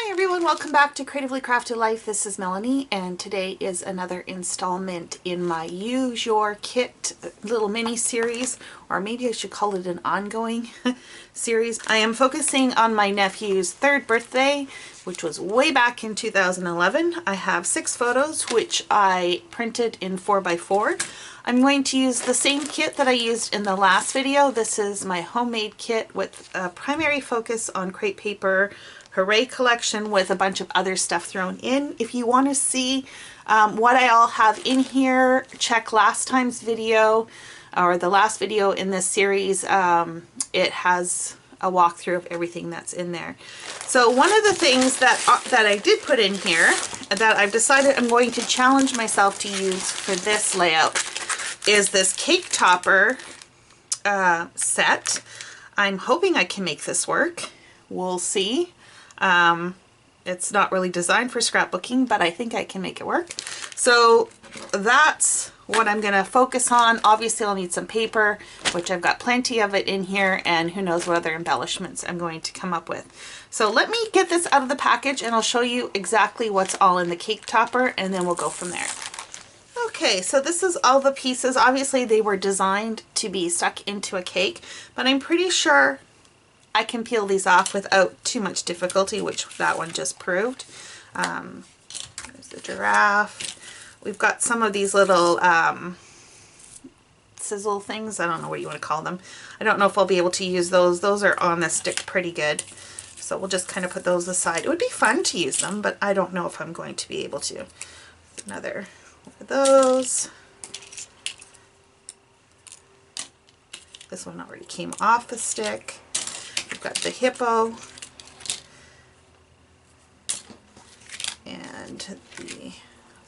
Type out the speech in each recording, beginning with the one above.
Hi everyone, welcome back to Creatively Crafted Life. This is Melanie and today is another installment in my Use Your Kit little mini series, or maybe I should call it an ongoing series. I am focusing on my nephew's 3rd birthday, which was way back in 2011. I have 6 photos which I printed in 4x4. I'm going to use the same kit that I used in the last video. This is my homemade kit with a primary focus on crepe paper, Hooray collection with a bunch of other stuff thrown in. If you want to see what I all have in here, check last time's video or the last video in this series. It has a walkthrough of everything that's in there. So one of the things that I did put in here that I've decided I'm going to challenge myself to use for this layout is this cake topper set. I'm hoping I can make this work. We'll see. It's not really designed for scrapbooking, but I think I can make it work. So that's what I'm going to focus on. Obviously I'll need some paper, which I've got plenty of it in here, and who knows what other embellishments I'm going to come up with. So let me get this out of the package and I'll show you exactly what's all in the cake topper, and then we'll go from there. Okay, so this is all the pieces. Obviously they were designed to be stuck into a cake, but I'm pretty sure I can peel these off without too much difficulty, which that one just proved. There's the giraffe. We've got some of these little sizzle things. I don't know what you want to call them. I don't know if I'll be able to use those. Those are on the stick pretty good. So we'll just kind of put those aside. It would be fun to use them, but I don't know if I'm going to be able to. Another one of those. This one already came off the stick. We've got the hippo and the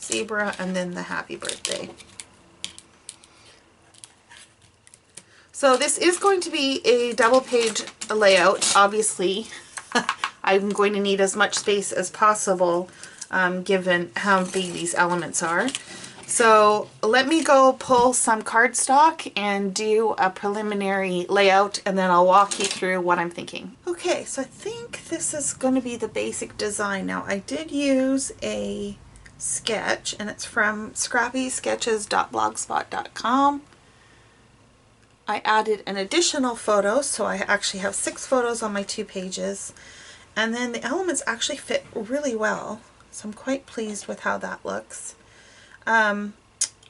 zebra, and then the happy birthday. So this is going to be a double page layout. Obviously I'm going to need as much space as possible given how big these elements are. So let me go pull some cardstock and do a preliminary layout, and then I'll walk you through what I'm thinking. Okay, so I think this is going to be the basic design. Now I did use a sketch, and it's from scrappysketches.blogspot.com. I added an additional photo, so I actually have 6 photos on my 2 pages, and then the elements actually fit really well, so I'm quite pleased with how that looks. I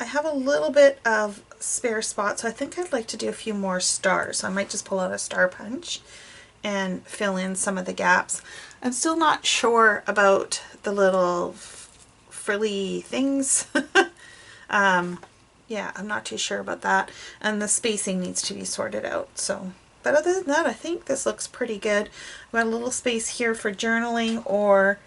have a little bit of spare spot, so I think I'd like to do a few more stars. So I might just pull out a star punch and fill in some of the gaps. I'm still not sure about the little frilly things. Yeah, I'm not too sure about that. And the spacing needs to be sorted out. So, but other than that, I think this looks pretty good. I've got a little space here for journaling, or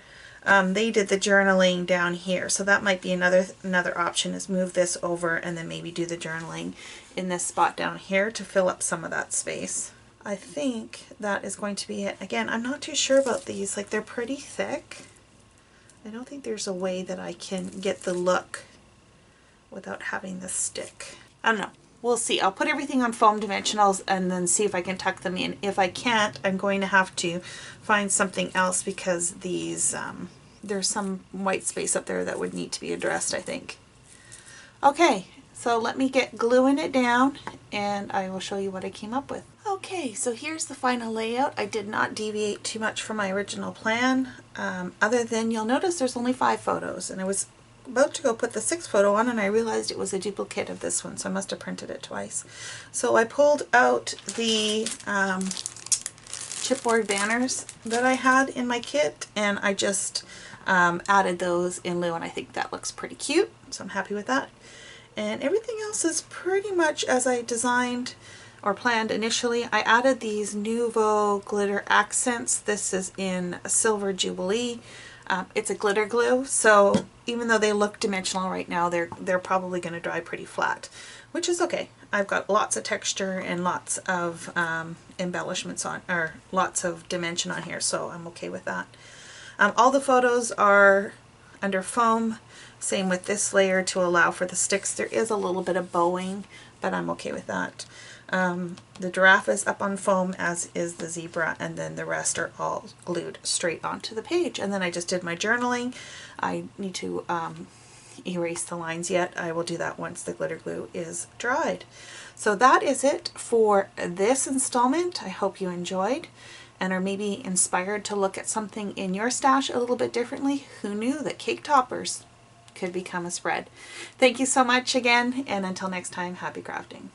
they did the journaling down here, so that might be another option, is move this over and then maybe do the journaling in this spot down here to fill up some of that space. I think that is going to be it. Again, I'm not too sure about these. Like, they're pretty thick. I don't think there's a way that I can get the look without having the stick. I don't know. We'll see. I'll put everything on foam dimensionals and then see if I can tuck them in. If I can't, I'm going to have to find something else, because these there's some white space up there that would need to be addressed, I think. Okay, so let me get gluing it down and I will show you what I came up with. Okay, so here's the final layout. I did not deviate too much from my original plan, other than you'll notice there's only 5 photos, and I was about to go put the 6th photo on and I realized it was a duplicate of this one, so I must have printed it twice. So I pulled out the chipboard banners that I had in my kit, and I just added those in lieu, and I think that looks pretty cute, so I'm happy with that. And everything else is pretty much as I designed or planned initially. I added these Nouveau glitter accents. This is in Silver Jubilee. It's a glitter glue, so even though they look dimensional right now, they're probably going to dry pretty flat, which is okay. I've got lots of texture and lots of embellishments on, or lots of dimension on here, so I'm okay with that. All the photos are under foam, same with this layer, to allow for the sticks. There is a little bit of bowing, but I'm okay with that. The giraffe is up on foam, as is the zebra, and then the rest are all glued straight onto the page. And then I just did my journaling. I need to erase the lines yet. I will do that once the glitter glue is dried. So that is it for this installment. I hope you enjoyed and are maybe inspired to look at something in your stash a little bit differently. Who knew that cake toppers could become a spread? Thank you so much again, and until next time, happy crafting.